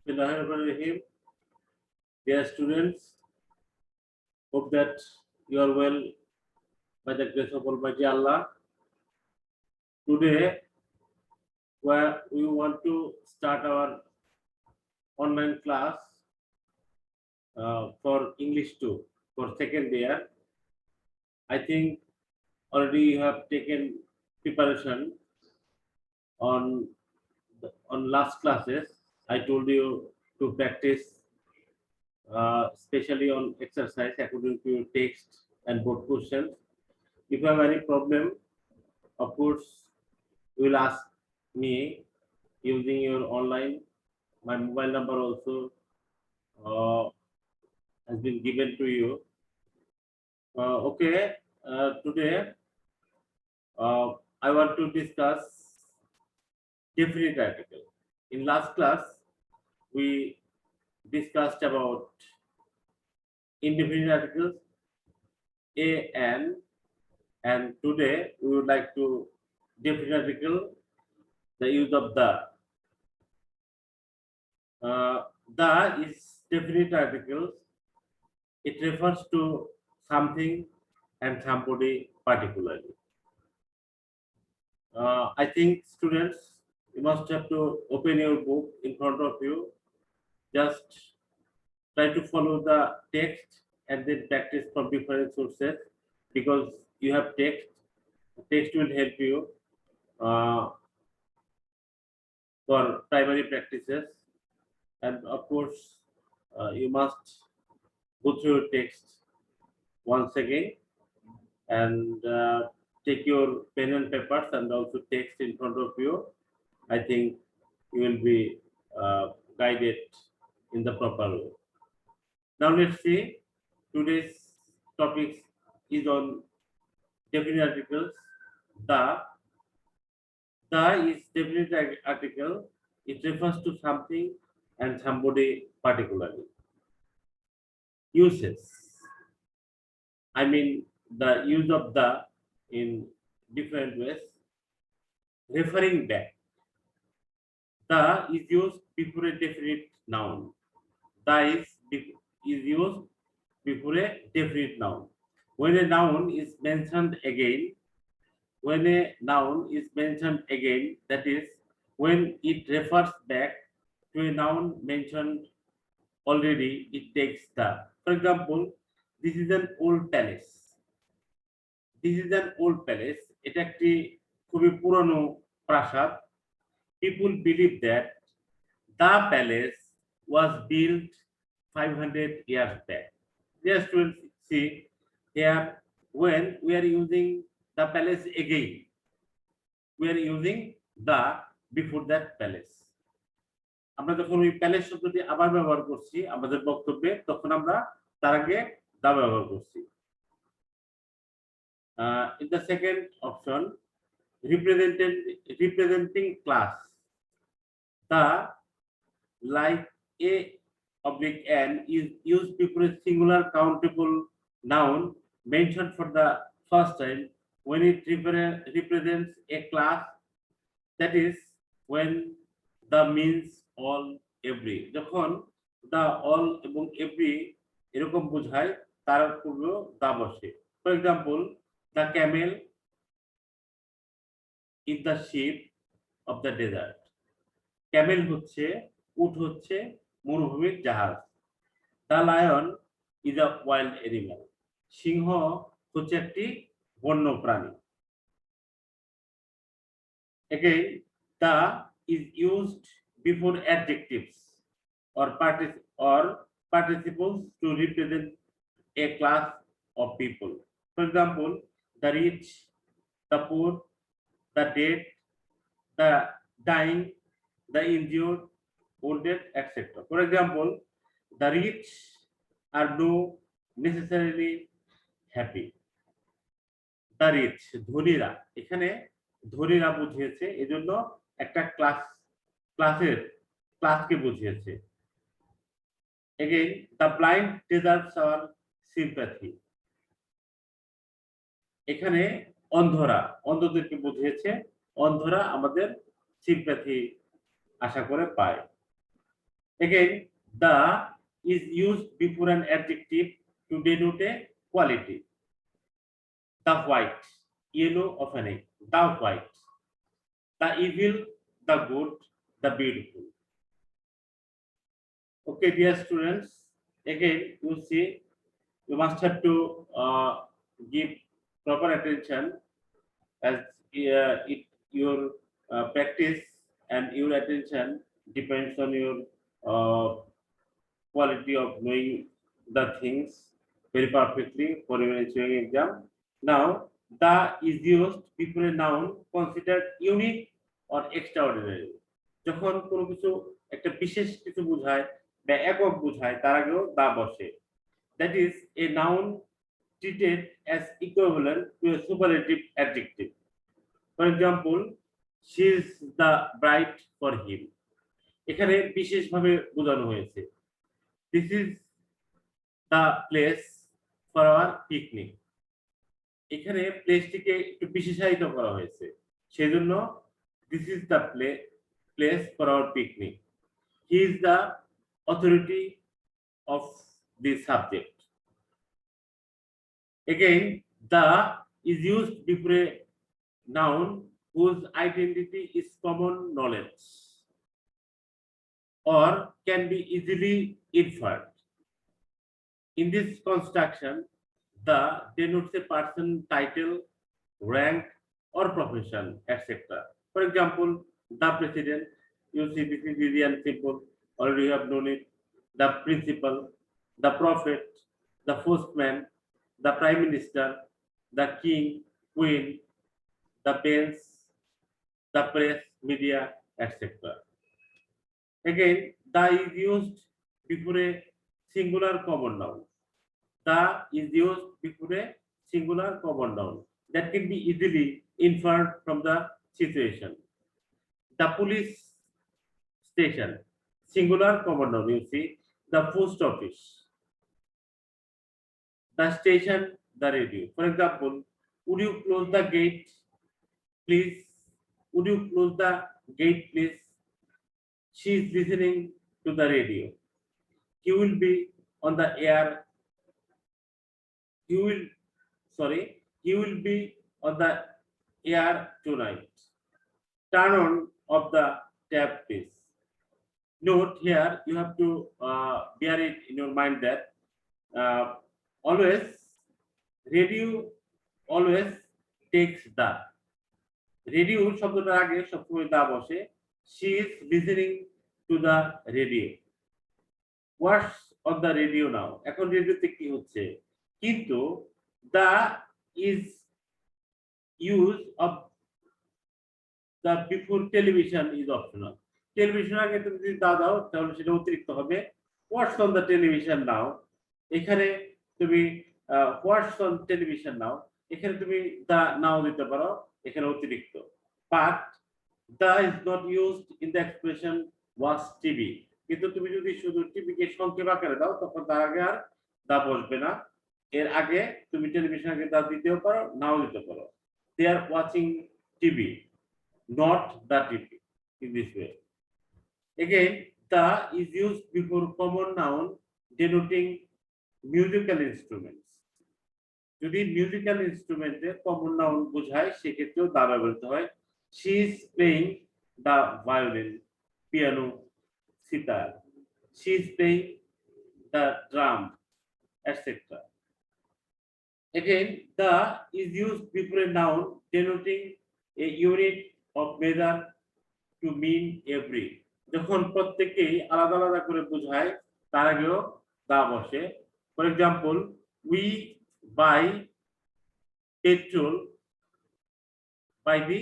Bismillahirrahmanirrahim. Dear students, hope that you are well by the grace of Almighty Allah. Today, where we want to start our online class for English 2 for second year. I think already you have taken preparation on last classes. I told you to practice especially on exercise according to your text and board questions. If you have any problem, of course, you will ask me using your online. My mobile number also has been given to you. Okay, today I want to discuss definite article. In last class, we discussed about indefinite articles a and today we would like to definite article the use of the. The is definite articles. It refers to something and somebody particularly. I think students, you must have to open your book in front of you. Just try to follow the text and then practice from different sources because you have text. Text will help you for primary practices, and of course, you must go through your text once again and take your pen and papers and also text in front of you. I think you will be guided in the proper way. Now let's see, today's topic is on definite articles. The is definite article. It refers to something and somebody particularly. Uses. I mean the use of the in different ways. Referring back. The is used before a definite noun. The is used before a definite noun. When a noun is mentioned again, that is when it refers back to a noun mentioned already, it takes the. For example, this is an old palace. This is an old palace. এটা একটি খুবই পুরনো প্রাসাদ. People believe that the palace was built 500 years back. Dear students, see here when we are using the palace again, we are using the before that palace. আমরা যখন ওই palace শব্দটি আবার ব্যবহার করছি আমাদের বক্তব্যে তখন আমরা তার আগে দা ব্যবহার করছি। In the second option, representing class, the like a oblique n is used before a singular countable noun mentioned for the first time when it represents a class, that is when the means all every. যখন the all এবং every এরকম বোঝায় তার পূর্বেও দা বসে। For example, the camel is the sheep of the desert. Camel হচ্ছে উট হচ্ছে মরুভূমির জাহাজ। The lion is a wild animal. সিংহ হচ্ছে একটি বন্য প্রাণী। Again, the is used before adjectives or participles to represent a class of people. For example, the rich, the poor, the dead, the dying, the injured, wounded, etc. For example, the rich are not necessarily happy. The rich, ধনীরা, এখানে ধনীরা বুঝিয়েছে, এজন্য একটা ক্লাসকে বুঝিয়েছে। Again, the blind deserves our sympathy. এখানে অন্ধদেরকে বুঝিয়েছে, অন্ধরা আমাদের সিম্প্যাথি আশা করে পায়। Again, the is used before an adjective to denote a quality. The white, yellow of an egg, the white. The evil, the good, the beautiful. Okay, dear students, again, you see, you must have to give proper attention as your practice and your attention depends on your uh, quality of knowing the things very perfectly for your ensuing exam. Now, the is used before a noun considered unique or extraordinary. যখন কোনো কিছু একটা বিশেষ কিছু বোঝায় বা একক বোঝায় তার আগেও দা বসে। That is a noun treated as equivalent to a superlative adjective. For example, she is the bride for him. এখানে বিশেষভাবে বোঝানো হয়েছে। This is the place for our picnic. এখানে প্লেসটিকে একটু বিশেষায়িত করা হয়েছে, সেজন্য this is the place for our picnic. He is the authority of this subject. Again, the is used before a noun whose identity is common knowledge or can be easily inferred. In this construction, the denotes a person, title, rank, or profession, etc. For example, the president, you see this is easy and simple, already you have known it. The principal, the prophet, the postman, the prime minister, the king, queen, the bench, the press, media, etc. Again, the is used before a singular common noun. The is used before a singular common noun that can be easily inferred from the situation. The police station, singular common noun, you see. The post office, the station, the radio. For example, would you close the gate, please? Would you close the gate, please? She is listening to the radio. He will be on the air. He will be on the air tonight. Turn on of the tap, please. Note here, you have to bear it in your mind that always radio always takes the. Radio শব্দটার আগে সবসময় দা বসে। She is listening to the radio. What's on the radio now? এখন রেডিওতে কি হচ্ছে? কিন্তু the is use of the before television is optional. Television আগে তুমি যদি দাও তাহলে সেটা অতিরিক্ত হবে। What's on the television now? এখানে তুমি what's on television now? এখানে তুমি the now দিতে পারো, এখানে অতিরিক্ত। But the is not used in the expression watch TV. কিন্তু তুমি যদি শুধু টিভিকে সংক্ষেপ আকারে দাও তখন তার আগে আর দা বসবে না। এর আগে তুমি টেলিভিশন আগে দা দিতেও পারো, নাও দিতে পারো। They are watching TV, not the TV. In this way. Again, the is used before common noun denoting musical instruments. যদি মিউজিক্যাল ইনস্ট্রুমেন্টে কমন নাউন বোঝায় সেক্ষেত্রেও দা ব্যবহৃত হয়। She is playing the violin, piano, sitar. She is playing the drum, etc. Again, the is used before a noun denoting a unit of measure to mean every. যখন প্রত্যেককেই আলাদা আলাদা করে বোঝায় তার আগেও দা বসে। For example, we buy petrol by the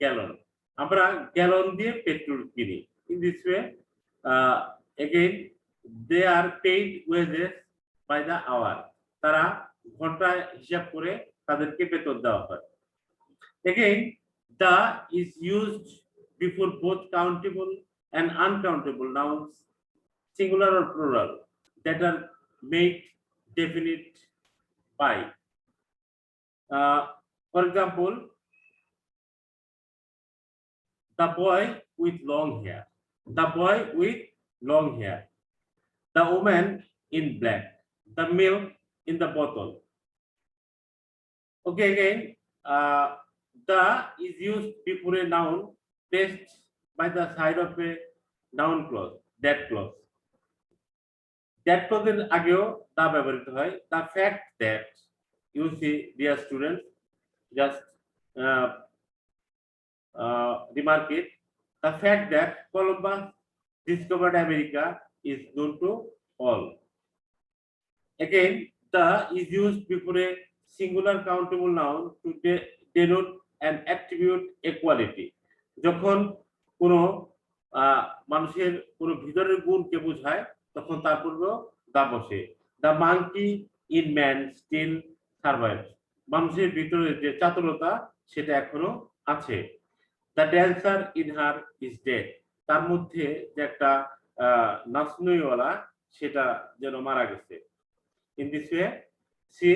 gallon. আমরা গ্যালন দিয়ে পেট্রোল কিনি। In this way, again, they are paid wages by the hour. তারা ঘন্টা হিসাব করে তাদেরকে বেতন দেওয়া হয়। Again, the is used before both countable and uncountable nouns, singular or plural, that are made definite by. For example, the boy with long hair. The boy with long hair. The woman in black. The milk in the bottle. Okay, again, the is used before a noun placed by the side of a noun clause, that clause. That clause এর আগেও the ব্যবহৃত হয়. The fact that you see, dear students, just uh, remark it. The fact that Columbus discovered America is known to all. Again, the is used before a singular countable noun to denote an attribute equality. যখন কোনো মানুষের কোনো ভিতরের গুণকে বোঝায় তখন তার পূর্বে the বসে। The monkey in man still survives. মানুষের ভিতরে যে চাতুরতা সেটা এখনো আছে। The dancer in her is dead. তার মধ্যে যে একটা নাচনইওয়ালা সেটা যেন মারা গেছে। In this way, see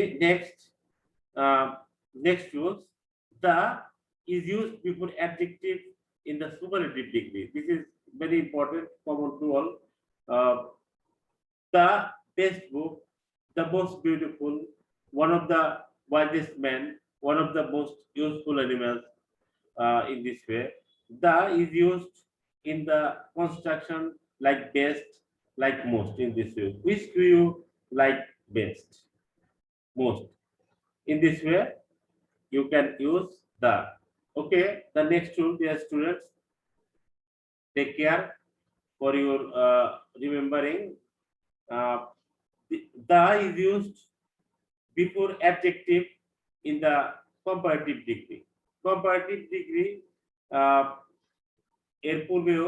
next use, the is used before adjective in the superlative degree. This is very important, common to all. The best book, the most beautiful, one of the wisest men, one of the most useful animals. In this way, the is used in the construction like best, like most. In this way, which do you like best, most? In this way, you can use the. Okay, the next rule, dear students, take care for your remembering. The is used before adjective in the comparative degree. Comparative degree এর পূর্বেও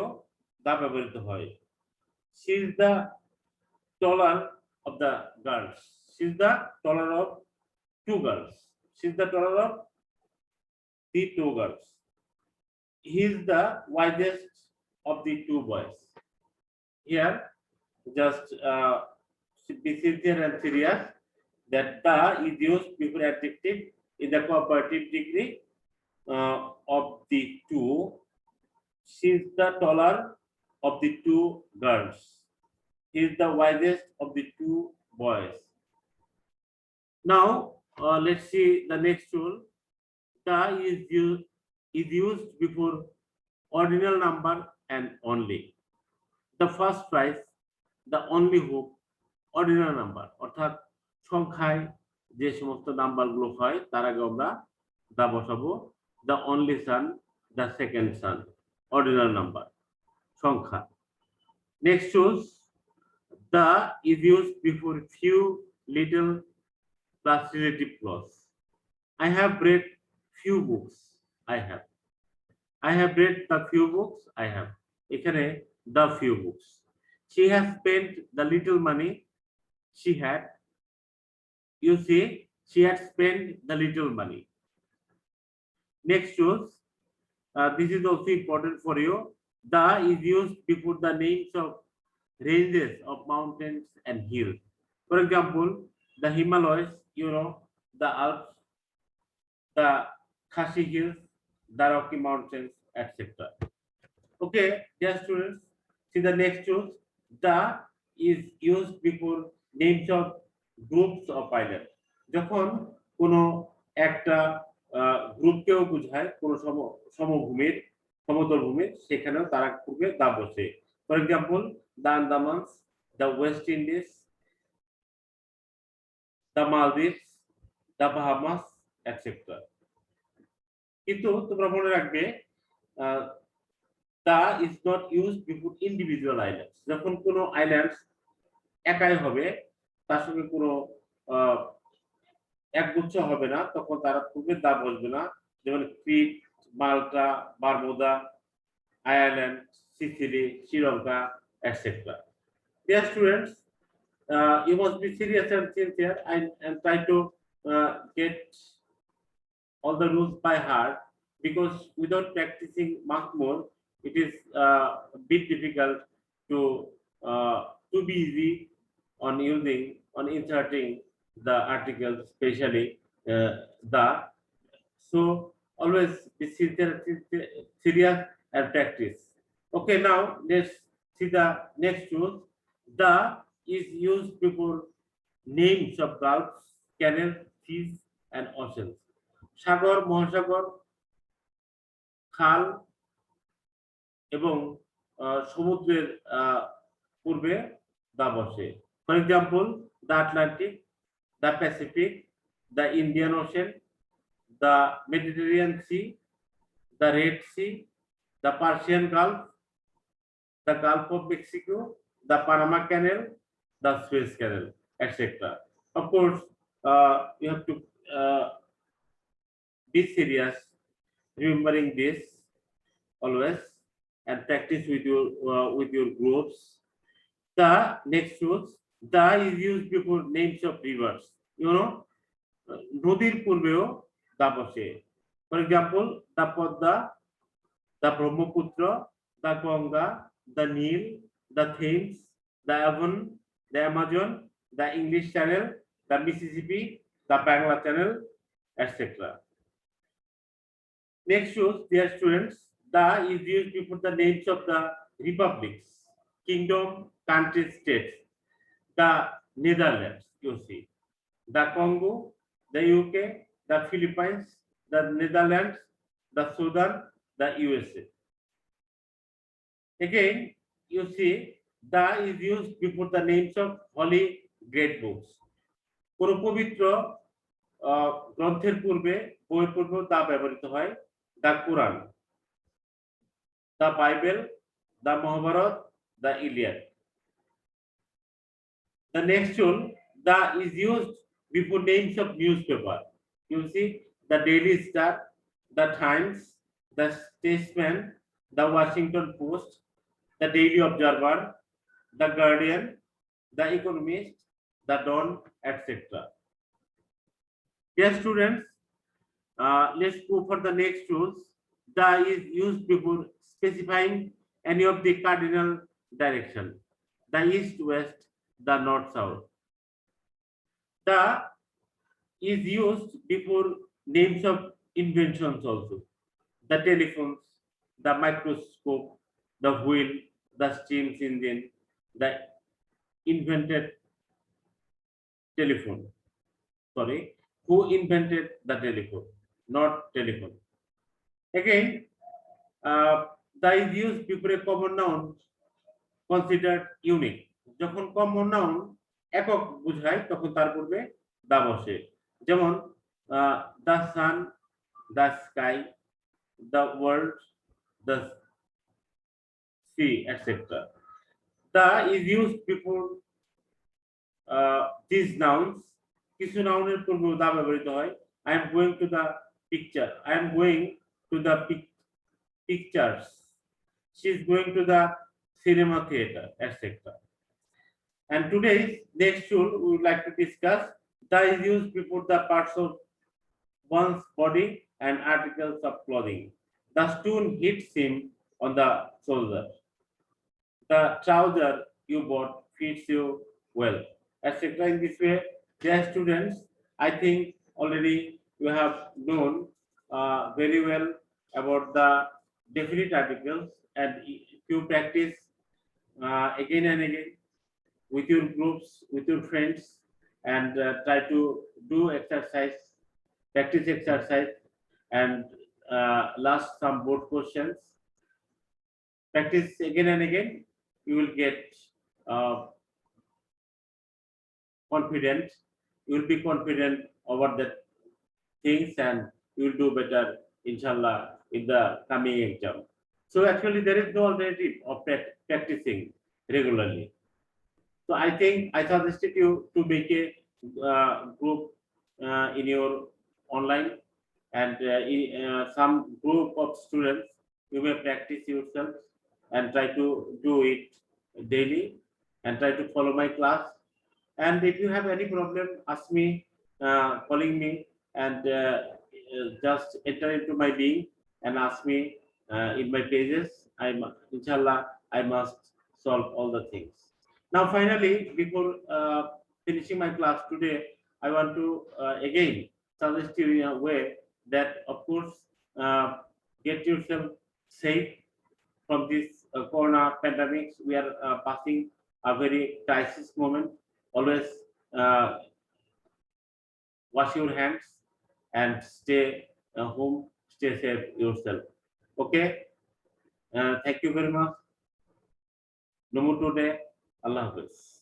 দা ব্যবহৃত হয়। She is the taller of the girls. She is the taller of two girls. She is the taller of the two girls. He is the wisest of the two boys. Here, just be sincere and serious that the is used before adjective in the comparative degree of the two. She is the taller of the two girls. He is the wisest of the two boys. Now, let's see the next rule. The is used before ordinal number and only. The first prize, the only hope, ordinal number. অর্থাৎ সংখ্যায় যে সমস্ত নাম্বারগুলো হয় তার আগে আমরা দা বসাবো। The only son, the second son, ordinal number, সংখ্যা। Next choose, the is used before few, little plus relative clause. I have read few books. I have read the few books. I have. এখানে the few books. She has spent the little money she had. You see, she had spent the little money. Next choose. This is also important for you. The is used before the names of ranges of mountains and hills. For example, the Himalayas, you know, the Alps, the Khasi Hills, the Rocky Mountains, etc. Okay, dear students, see the next choose. The is used before names of groups of islands. যখন কোনো একটা গ্রুপকেও বোঝায় কোনো সমভূমির সমতল ভূমির সেখানেও তারা পূর্বে দা বসে। For example, the Andamans, the West Indies, the Maldives, the Bahamas, etc. কিন্তু তোমরা মনে রাখবে the is not used before individual islands. যখন কোনো আইল্যান্ডস একাই হবে তার সঙ্গে কোনো একগুচ্ছ হবে না তখন তারা পূর্বে দা বসবে না। যেমন Crete, Malta, Bermuda, Ireland, Sicily, Sri Lanka, etc. Dear students, you must be serious and sincere and try to get all the rules by heart, because without practicing much more, it is a bit difficult to be easy on inserting the articles, especially the. So always be serious and practice. Okay, now let's See the next use. The is used before names of gulfs, canals, seas, and oceans. সাগর, মহাসাগর, খাল এবং সমুদ্রের পূর্বে the বসে। For example, the Atlantic, the Pacific, the Indian ocean, the Mediterranean sea, the Red sea, the Persian gulf, the Gulf of Mexico, the Panama Canal, the Suez Canal, etc. Of course, you have to be serious, remembering this always, and practice with your groups. The next use, the is used before names of rivers. You know, নদীর পূর্বেও দা বসে। For example, the Podda, the Brahmaputra, the Ganga, the Nile, the Thames, the Avon, the Amazon, the English Channel, the Mississippi, the Bangla Channel, etc. Next shows, dear students, the is used before the names of the republics, kingdom, country, states. The Netherlands, you see, the Congo, the UK, the Philippines, the Netherlands, the Sudan, the USA. Again, you see, the is used before the names of holy great books. কোন পবিত্র গ্রন্থের পূর্বে বইয়ের পূর্বে তা ব্যবহৃত হয়। The Quran, the Bible, the Mahabharata, the Iliad. The next one, the is used before names of newspaper. You see, the Daily Star, the Times, the Statesman, the Washington Post, the Daily Observer, the Guardian, the Economist, the Dawn, etc. Dear students, let's go for the next use. The is used before specifying any of the cardinal direction. The east, west, the north, south. The is used before names of inventions also. The telephones, the microscope, the wheel, the steam engine, the invented telephone. Sorry, who invented the telephone? Not telephone. Again, the is used before a common noun considered unique. যখন common noun একক বোঝায় তখন তার পূর্বে the বসে। যেমন the sun, the sky, the world, the sea, etc. The is used before these nouns. কিছু নাউনের পূর্বে দা ব্যবহৃত হয়। I am going to the picture. I am going to the pictures. She is going to the cinema theater, etc. And today's next tool we would like to discuss. The is used before the parts of one's body and articles of clothing. The stone hits him on the shoulder. The trouser you bought fits you well, etc. In this way, dear students, I think already you have known very well about the definite articles, and if you practice again and again with your groups, with your friends, and try to do exercise, practice exercise, and last some board questions. Practice again and again, you will get confident. You will be confident over the things, and you will do better, inshallah, in the coming exam. So actually, there is no alternative of practicing regularly. So I think I suggested you to make a group in your online, and some group of students, you may practice yourself and try to do it daily, and try to follow my class. And if you have any problem, ask me, calling me, and just enter into my being and ask me in my pages. Inshallah, I must solve all the things. Now, finally, before finishing my class today, I want to again suggest you in a way that, of course, get yourself safe, from this corona pandemic. We are passing a very crisis moment. Always uh, wash your hands and stay home, stay safe yourself. Okay. Thank you very much. No more today. Allah Hafiz.